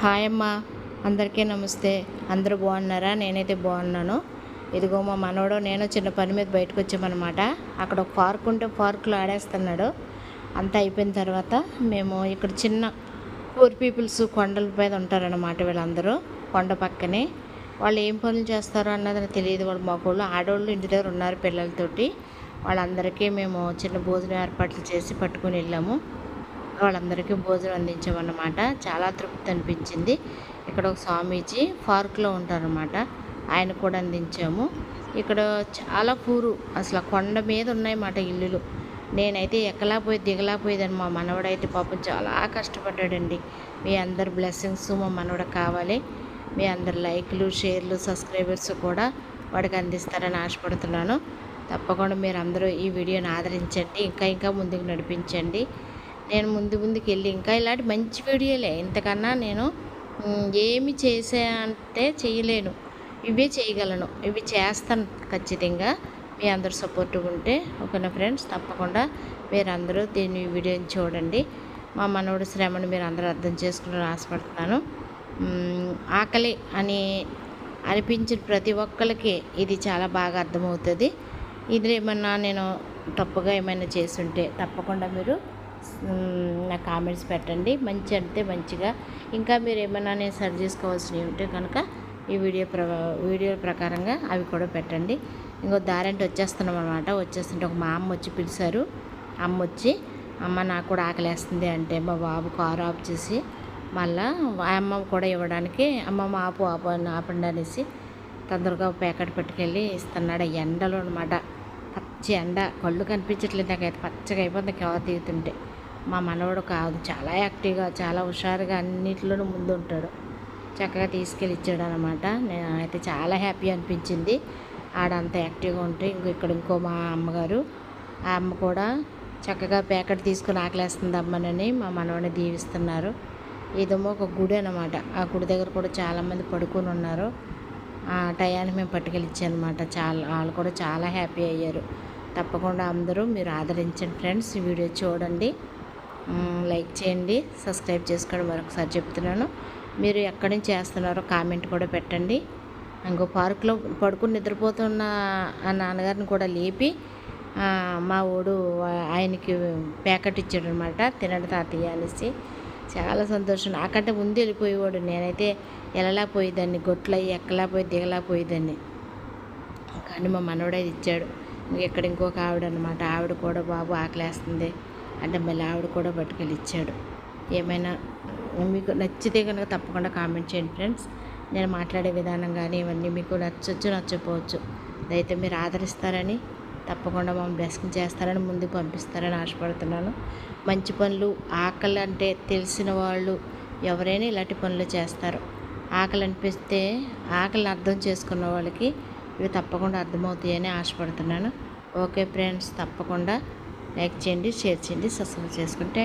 Hi అమ్మ, అందరికీ నమస్తే. అందరూ బాగున్నారా? నేనైతే బాగున్నాను. ఇదిగో మా మనవడు నేను చిన్న పని మీద బయటకు వచ్చామన్నమాట. అక్కడ ఒక పార్క్ ఉంటే పార్కులో ఆడేస్తున్నాడు. అంతా అయిపోయిన తర్వాత మేము ఇక్కడ చిన్న పూర్ పీపుల్స్ కొండల మీద ఉంటారన్నమాట. వీళ్ళందరూ కొండ పక్కనే. వాళ్ళు ఏం పనులు చేస్తారో అన్నది తెలియదు. వాళ్ళు మగవాళ్ళు ఆడవాళ్ళు ఇంటి దగ్గర ఉన్నారు పిల్లలతోటి. వాళ్ళందరికీ మేము చిన్న భోజనం ఏర్పాట్లు చేసి పట్టుకుని వెళ్ళాము. వాళ్ళందరికీ భోజనం అందించామన్నమాట. చాలా తృప్తి అనిపించింది. ఇక్కడ ఒక స్వామీజీ పార్క్లో ఉంటారన్నమాట. ఆయన కూడా అందించాము. ఇక్కడ చాలా పూరు అసలు కొండ మీద ఉన్నాయన్నమాట ఇల్లులు. నేనైతే దిగలేకపోయేదాన్ని. మా మనవడైతే పాపం చాలా కష్టపడ్డాడండి. మీ అందరి బ్లెస్సింగ్స్ మా మనవడకు కావాలి. మీ అందరి లైక్లు, షేర్లు, సబ్స్క్రైబర్స్ కూడా వాడికి అందిస్తారని ఆశపడుతున్నాను. తప్పకుండా మీరు అందరూ ఈ వీడియోని ఆదరించండి. ఇంకా ముందుకు నడిపించండి. నేను ముందుకు వెళ్ళి ఇంకా ఇలాంటి మంచి వీడియోలే, ఇంతకన్నా నేను ఏమి అంటే చేయలేను. ఇవే చేయగలను, ఇవి చేస్తాను ఖచ్చితంగా. మీ అందరు సపోర్ట్గా ఉంటే ఓకేనా ఫ్రెండ్స్. తప్పకుండా మీరందరూ దీన్ని వీడియోని చూడండి. మా మనవడి శ్రమను మీరు అందరూ అర్థం చేసుకుని ఆశపడుతున్నాను. ఆకలి అనిపించిన ప్రతి ఒక్కరికి ఇది చాలా బాగా అర్థమవుతుంది. ఇది ఏమన్నా నేను తప్పుగా ఏమైనా చేస్తుంటే తప్పకుండా మీరు నా కామెంట్స్ పెట్టండి. మంచి అంటే మంచిగా, ఇంకా మీరు ఏమైనా నేను సరి చేసుకోవాల్సినవి ఉంటే కనుక ఈ వీడియో ప్రకారంగా అవి కూడా పెట్టండి. ఇంకో దారంటే వచ్చేస్తున్నాం అనమాట. వచ్చేస్తుంటే మా అమ్మ వచ్చి పిలిచారు. అమ్మ వచ్చి, అమ్మ నాకు కూడా ఆకలేస్తుంది అంటే మా బాబు కారు ఆఫ్ చేసి మళ్ళీ అమ్మ కూడా ఇవ్వడానికి అమ్మమ్మ ఆపండి అనేసి తొందరగా ప్యాకెట్ పట్టుకెళ్ళి ఇస్తున్నాడు. ఎండలో అనమాట, పచ్చి ఎండ, కళ్ళు కనిపించట్లేదు నాకైతే. పచ్చగా అయిపోతుంది కవర్ దిగుతుంటే. మా మనవడు కాదు, చాలా యాక్టివ్గా, చాలా హుషారుగా అన్నింటిలోనూ ముందు ఉంటాడు. చక్కగా తీసుకెళ్ళి ఇచ్చాడు అనమాట. నేను అయితే చాలా హ్యాపీ అనిపించింది ఆడంత యాక్టివ్గా ఉంటే. ఇంకో మా అమ్మగారు, ఆ అమ్మ కూడా చక్కగా ప్యాకెట్ తీసుకుని ఆకలేస్తుంది అమ్మనని మా మనవడిని దీవిస్తున్నారు. ఇదేమో ఒక గుడి అనమాట. ఆ గుడి దగ్గర కూడా చాలామంది పడుకొని ఉన్నారు. ఆ టయానికి మేము పట్టుకెళ్ళి ఇచ్చానమాట. వాళ్ళు కూడా చాలా హ్యాపీ అయ్యారు. తప్పకుండా అందరూ మీరు ఆదరించండి ఫ్రెండ్స్. ఈ వీడియో చూడండి, లైక్ చేయండి, సబ్స్క్రైబ్ చేసుకోండి. మరొకసారి చెప్తున్నాను. మీరు ఎక్కడి నుంచి చేస్తున్నారో కామెంట్ కూడా పెట్టండి. ఇంకో పార్కులో పడుకుని నిద్రపోతున్న ఆ నాన్నగారిని కూడా లేపి మా ఊడు ఆయనకి ప్యాకెట్ ఇచ్చాడు అనమాట. తినండి తాతయ్య అనేసి. చాలా సంతోషం. నాకంటే ముందు వెళ్ళిపోయేవాడు. నేనైతే వెళ్ళలేకపోయేదాన్ని, గొట్లయ్యి దిగలేకపోయేదాన్ని. కానీ మా మనవడైతే ఇచ్చాడు. ఇంకొక ఆవిడ అనమాట. ఆవిడ కూడా బాబు ఆకలేస్తుంది అంటే మళ్ళీ ఆవిడ కూడా పట్టుకెళ్ళి ఇచ్చాడు. ఏమైనా మీకు నచ్చితే కనుక తప్పకుండా కామెంట్ చేయండి ఫ్రెండ్స్. నేను మాట్లాడే విధానం కానీ ఇవన్నీ మీకు నచ్చకపోవచ్చు. అయితే మీరు ఆదరిస్తారని, తప్పకుండా మమ్మల్ని బ్లెస్సింగ్ చేస్తారని, ముందుకు పంపిస్తారని ఆశపడుతున్నాను. మంచి పనులు, ఆకలి అంటే తెలిసిన వాళ్ళు ఎవరైనా ఇలాంటి పనులు చేస్తారు. ఆకలి అనిపిస్తే ఆకలిని అర్థం చేసుకున్న వాళ్ళకి ఇవి తప్పకుండా అర్థమవుతాయని ఆశపడుతున్నాను. ఓకే ఫ్రెండ్స్, తప్పకుండా లైక్ చేయండి, షేర్ చేయండి, సబ్స్క్రైబ్ చేసుకుంటే